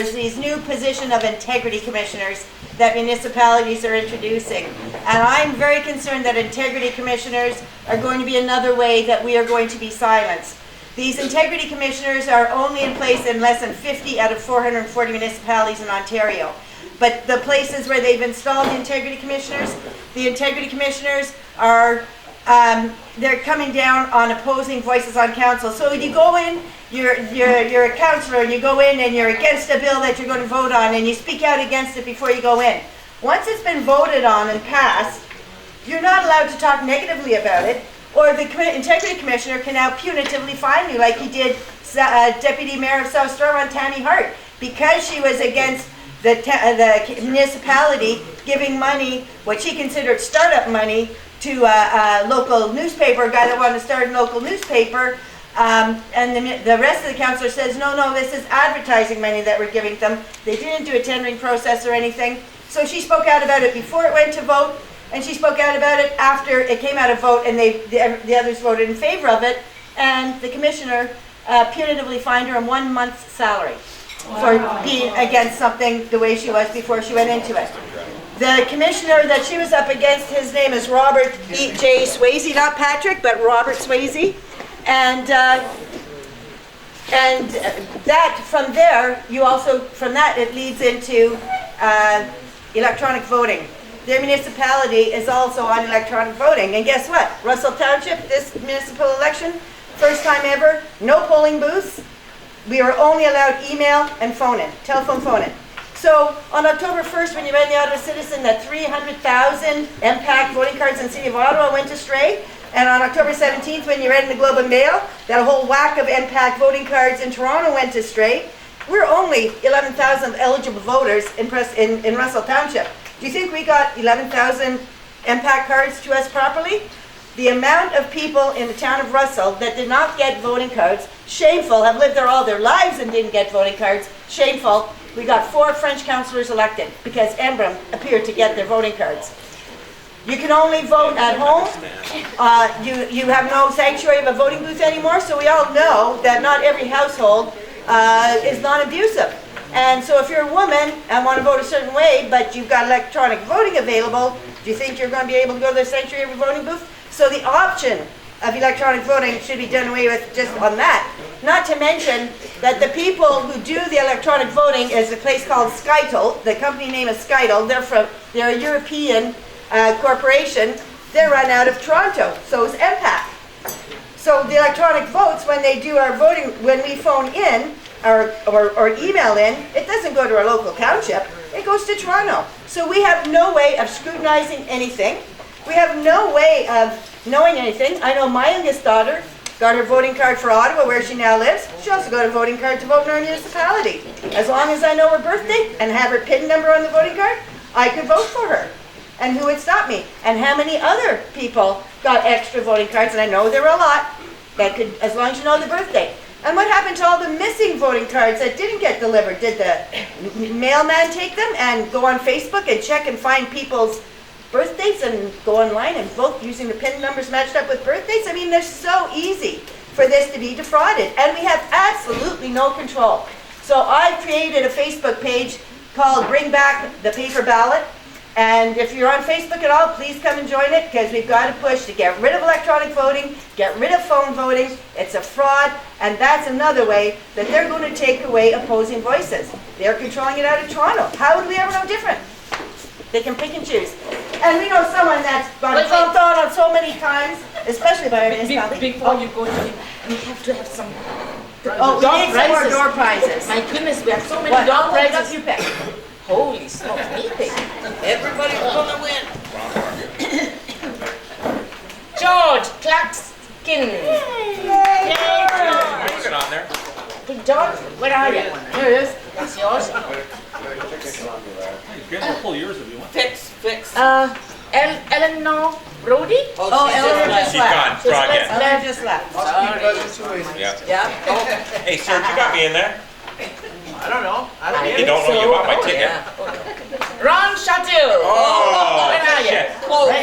there's these new position of integrity commissioners that municipalities are introducing. And I'm very concerned that integrity commissioners are going to be another way that we are going to be silenced. These integrity commissioners are only in place in less than 50 out of 440 municipalities in Ontario. But the places where they've installed the integrity commissioners are, they're coming down on opposing voices on council. So you go in, you're a councillor, and you go in and you're against a bill that you're going to vote on, and you speak out against it before you go in. Once it's been voted on and passed, you're not allowed to talk negatively about it, or the integrity commissioner can now punitively fine you, like he did Deputy Mayor of South Stormont, Tammy Hart, because she was against the municipality giving money, what she considered startup money, to a local newspaper, a guy that wanted to start a local newspaper, and the rest of the councillor says, no, this is advertising money that we're giving them. They didn't do a tendering process or anything. So she spoke out about it before it went to vote, and she spoke out about it after it came out of vote, and the others voted in favor of it, and the commissioner punitively fined her a 1 month's salary for being against something the way she was before she went into it. The commissioner that she was up against, his name is Robert J. Swayze, not Patrick, but Robert Swayze. And that, from there, it leads into electronic voting. Their municipality is also on electronic voting. And guess what? Russell Township, this municipal election, first time ever, no polling booths. We are only allowed email and phone-in, telephone phone-in. So on October 1st, when you read in the Ottawa Citizen that 300,000 MPAC voting cards in the City of Ottawa went astray, and on October 17th, when you read in the Globe and Mail that a whole whack of MPAC voting cards in Toronto went astray, we're only 11,000 eligible voters in Russell Township. Do you think we got 11,000 MPAC cards to us properly? The amount of people in the town of Russell that did not get voting cards, shameful, have lived there all their lives and didn't get voting cards, shameful. We got 4 French councillors elected because Embrun appeared to get their voting cards. You can only vote at home. You have no sanctuary of a voting booth anymore, so we all know that not every household is non-abusive. And so if you're a woman and want to vote a certain way, but you've got electronic voting available, do you think you're going to be able to go to the sanctuary of a voting booth? So the option of electronic voting should be done away with just on that. Not to mention that the people who do the electronic voting is a place called Skytel. The company name is Skytel. They're a European corporation. They're run out of Toronto. So is MPAC. So the electronic votes, when they do our voting, when we phone in or email in, it doesn't go to our local township. It goes to Toronto. So we have no way of scrutinizing anything. We have no way of knowing anything. I know my youngest daughter got her voting card for Ottawa, where she now lives. She also got a voting card to vote in our municipality. As long as I know her birthday and have her PIN number on the voting card, I could vote for her. And who would stop me? And how many other people got extra voting cards? And I know there were a lot that could, as long as you know the birthday. And what happened to all the missing voting cards that didn't get delivered? Did the mailman take them and go on Facebook and check and find people's birthdays and go online and vote using the PIN numbers matched up with birthdays? I mean, they're so easy for this to be defrauded, and we have absolutely no control. So I created a Facebook page called Bring Back the Paper Ballot, and if you're on Facebook at all, please come and join it, because we've got to push to get rid of electronic voting, get rid of phone voting. It's a fraud, and that's another way that they're going to take away opposing voices. They're controlling it out of Toronto. How would we ever know different? They can pick and choose. And we know someone that's got trumped on so many times, especially by our municipality. Before you go to it, we have to have some we need some more door prizes. My goodness, we have so many door prizes. You pick. Holy smokes, me pick. Everybody's gonna win. George Claxkin. Yay! Put it on there. Hey, George, where are you? Here it is. That's yours. You can pull yours if you want. Fix. Eleanor Brody? Oh, Eleanor just She's left. gone. Gone yet. Eleanor just left. Yeah. Yeah. Hey, sir, you got me in there? I don't know. You don't know you bought my ticket. Ron Chateau. Oh, where are you? shit. Close.